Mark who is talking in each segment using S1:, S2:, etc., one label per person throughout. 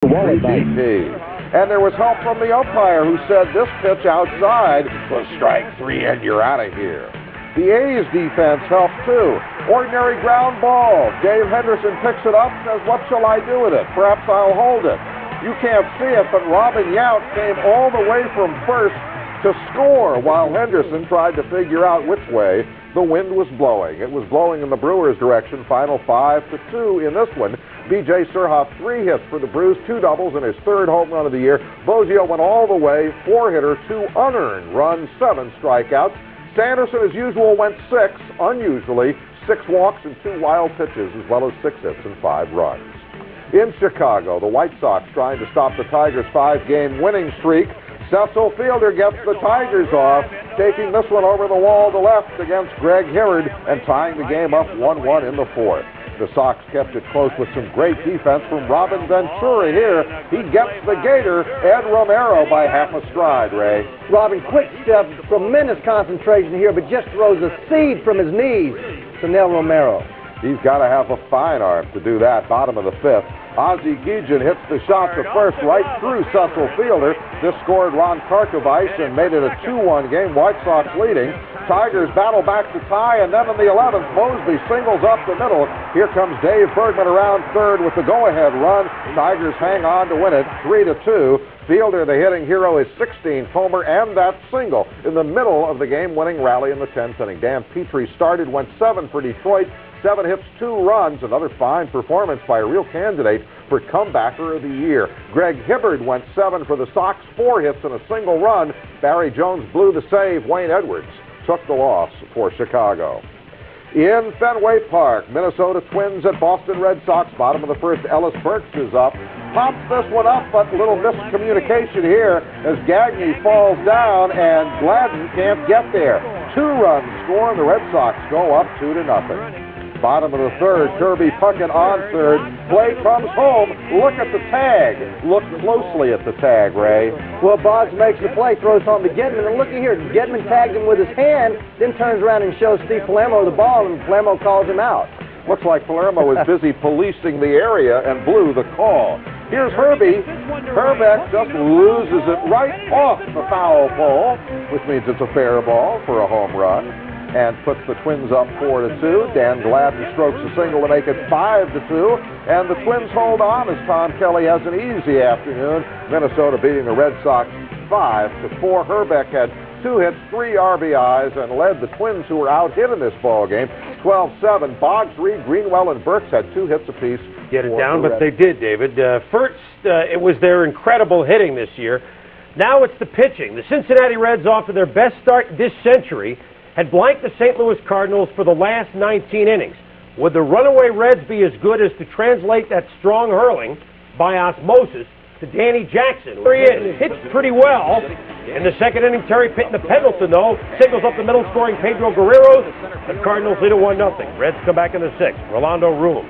S1: MVP. And there was help from the umpire who said this pitch outside was strike three and you're out of here. The A's defense helped too. Ordinary ground ball. Dave Henderson picks it up, says, what shall I do with it? Perhaps I'll hold it. You can't see it, but Robin Yount came all the way from first to score while Henderson tried to figure out which way the wind was blowing. It was blowing in the Brewers' direction. Final 5-2 in this one. B.J. Surhoff, 3 hits for the Brews, 2 doubles, and his 3rd home run of the year. Bozio went all the way, 4-hitter, 2 unearned runs, 7 strikeouts. Sanderson, as usual, went 6, unusually, 6 walks and 2 wild pitches, as well as 6 hits and 5 runs. In Chicago, the White Sox trying to stop the Tigers' 5-game winning streak. Cecil Fielder gets the Tigers off, taking this one over the wall to left against Greg Hirard and tying the game up 1-1 in the 4th. The Sox kept it close with some great defense from Robin Ventura here. He gets the Gator, Ed Romero, by half a stride, Ray.
S2: Robin, quick step, tremendous concentration here, but just throws a seed from his knees to Nel Romero.
S1: He's got to have a fine arm to do that. Bottom of the 5th. Ozzie Guillen hits the shot to first right through Cecil Fielder. This scored Ron Karkovice and made it a 2-1 game. White Sox leading. Tigers battle back to tie, and then in the 11th, Mosby singles up the middle. Here comes Dave Bergman around third with the go-ahead run. Tigers hang on to win it 3-2. Fielder, the hitting hero, is 16th homer and that single in the middle of the game-winning rally in the 10th inning. Dan Petrie started, went 7 for Detroit. 7 hits, 2 runs. Another fine performance by a real candidate for comebacker of the year. Greg Hibbard went 7 for the Sox, 4 hits and a single run. Barry Jones blew the save. Wayne Edwards took the loss for Chicago. In Fenway Park, Minnesota Twins at Boston Red Sox. Bottom of the 1st, Ellis Burks is up. Pops this one up, but little miscommunication here as Gagne falls down and Gladden can't get there. 2 runs score and the Red Sox go up 2-0. Bottom of the 3rd, Kirby Puckett on 3rd. Play comes home. Look at the tag. Look closely at the tag, Ray.
S2: Well, Boggs makes the play, throws home to Gedman, and looky here, Gedman tags him with his hand, then turns around and shows Steve Palermo the ball, and Palermo calls him out.
S1: Looks like Palermo was busy policing the area and blew the call. Here's Herbie. Herbeck just loses it right off the foul pole, which means it's a fair ball for a home run, and puts the Twins up 4-2. Dan Gladden strokes a single to make it 5-2, and the Twins hold on as Tom Kelly has an easy afternoon. Minnesota beating the Red Sox 5-4. Herbeck had 2 hits, 3 RBIs, and led the Twins, who were out hit in this ball game, 12-7. Boggs, Reed, Greenwell, and Burks had 2 hits apiece.
S3: Get it down, but they did, David. First, it was their incredible hitting this year. Now it's the pitching. The Cincinnati Reds, off to their best start this century, had blanked the St. Louis Cardinals for the last 19 innings. Would the runaway Reds be as good as to translate that strong hurling by osmosis to Danny Jackson? There he is, hits pretty well. In the 2nd inning, Terry Pitton to Pendleton, though, singles up the middle, scoring Pedro Guerrero. The Cardinals lead at 1-0. Reds come back in the 6th. Rolando Room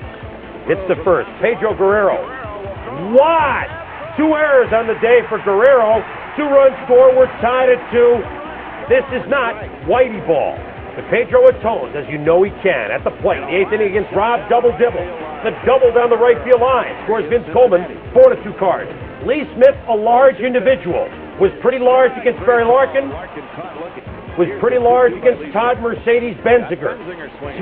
S3: hits the first. Pedro Guerrero. What? 2 errors on the day for Guerrero. 2 runs scored. We're tied at 2. This is not Whitey ball. But Pedro atones, as you know he can, at the plate. The 8th inning against Rob Double-Dibble. The double down the right field line. Scores Vince Coleman, 4-2 Cards. Lee Smith, a large individual. Was pretty large against Barry Larkin. Was pretty large against Todd Mercedes Benziger.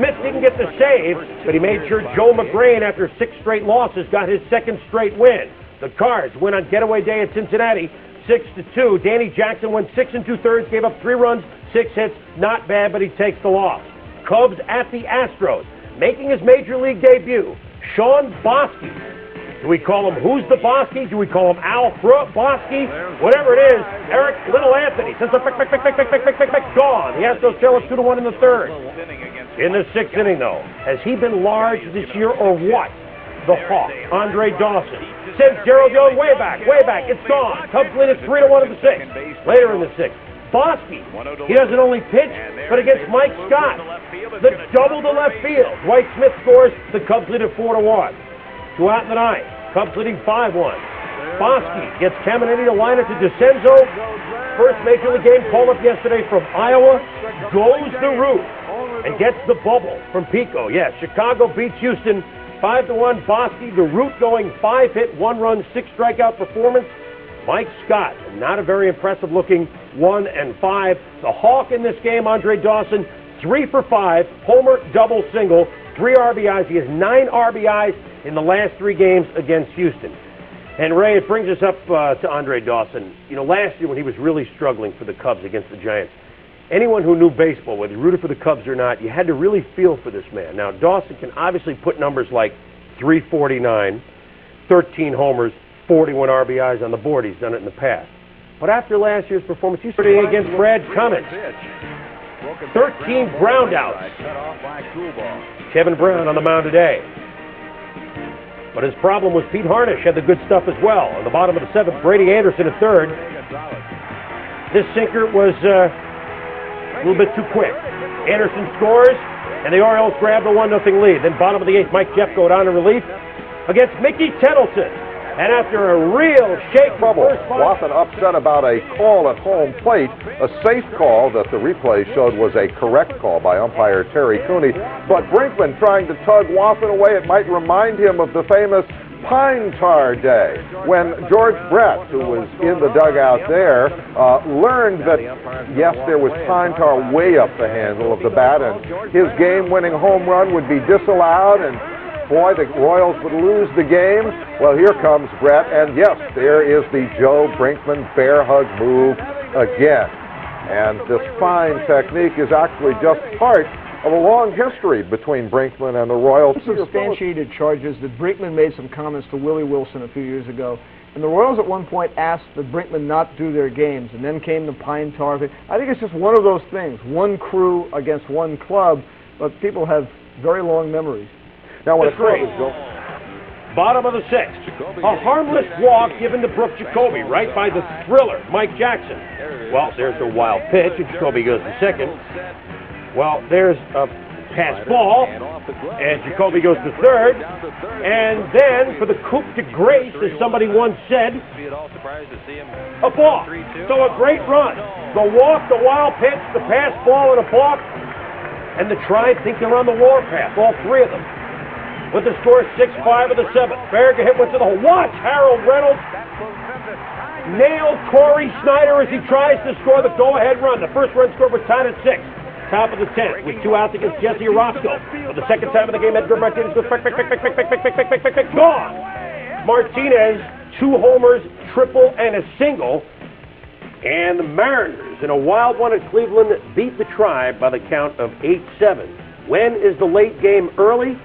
S3: Smith didn't get the save, but he made sure Joe McGrain, after 6 straight losses, got his 2nd straight win. The Cards win on getaway day at Cincinnati, 6-2. Danny Jackson went 6 2/3, gave up 3 runs, 6 hits. Not bad, but he takes the loss. Cubs at the Astros, making his major league debut, Sean Bosky. Do we call him Who's the Bosky? Do we call him Al Bosky? Whatever it is, Eric Little Anthony says gone. The Astros trail up 2-1 in the 3rd. In the 6th inning, though, has he been large this year or what? The Hawk, Andre Dawson, sends Gerald Young way back, it's gone. Cubs lead at 3-1 in the 6th. Later in the 6th, Bosky, he doesn't only pitch, but against Mike Scott, the double to left field. Dwight Smith scores, the Cubs lead at 4-1. 2 out in the 9th, Cubs leading 5-1. Bosky gets Caminiti to line it to DeCenzo. First major league game called up yesterday from Iowa, goes the roof and gets the bubble from Pico. Yes, Chicago beats Houston 5-1. Bosky, the root going 5-hit, 1-run, 6-strikeout performance. Mike Scott, not a very impressive looking 1-5. The Hawk in this game, Andre Dawson, 3 for 5, homer, double, single, 3 RBIs. He has 9 RBIs in the last 3 games against Houston. And Ray, it brings us up to Andre Dawson. You know, last year when he was really struggling for the Cubs against the Giants, anyone who knew baseball, whether you rooted for the Cubs or not, you had to really feel for this man. Now, Dawson can obviously put numbers like 349, 13 homers, 41 RBIs on the board. He's done it in the past. But after last year's performance, he's starting against Brad Cummins. 13 groundouts. Kevin Brown on the mound today. But his problem was Pete Harnisch had the good stuff as well. On the bottom of the 7th, Brady Anderson at 3rd. This sinker was a little bit too quick. Anderson scores, and the Orioles grab the 1-0 lead. Then bottom of the 8th, Mike Jeff go down in relief against Mickey Tettleton. And after a real shake
S1: trouble, Watson upset about a call at home plate, a safe call that the replay showed was a correct call by umpire Terry Cooney. But Brinkman trying to tug Watson away, it might remind him of the famous Pine Tar Day, when George Brett, who was in the dugout there, learned that, yes, there was pine tar way up the handle of the bat, and his game-winning home run would be disallowed, and boy, the Royals would lose the game. Well, here comes Brett, and yes, there is the Joe Brinkman bear hug move again. And this fine technique is actually just part of a long history between Brinkman and the Royals.
S4: Substantiated charges that Brinkman made some comments to Willie Wilson a few years ago. And the Royals at one point asked that Brinkman not do their games, and then came the pine tar thing. I think it's just one of those things, one crew against one club, but people have very long memories.
S1: Now, when
S3: bottom of the 6th, a harmless walk given to Brooke Jacoby, right by the thriller, Mike Jackson. Well, there's the wild pitch, and Jacoby goes to second. Well, there's a pass ball, and Jacoby goes to third. And then, for the coup de grace, as somebody once said, a balk. So a great run. The walk, the wild pitch, the pass ball, and a balk. And the Tribe think they're on the warpath, all 3 of them. With the score 6-5 of the 7th. Berger hit one to the hole. Watch Harold Reynolds nailed Corey Snyder as he tries to score the go-ahead run. The first run scored was tied at 6. Top of the 10th with 2 outs against Jesse Orozco. For the second time of the game, Edgar Martinez goes gone. Martinez, 2 homers, triple, and a single. And the Mariners, in a wild one at Cleveland, beat the Tribe by the count of 8-7. When is the late game early?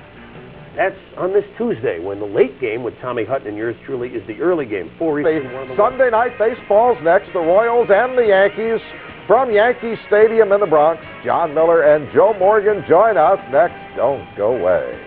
S3: That's on this Tuesday, when the late game with Tommy Hutton and yours truly is the early game.
S1: Sunday night baseball's next. The Royals and the Yankees from Yankee Stadium in the Bronx. John Miller and Joe Morgan join us next. Don't go away.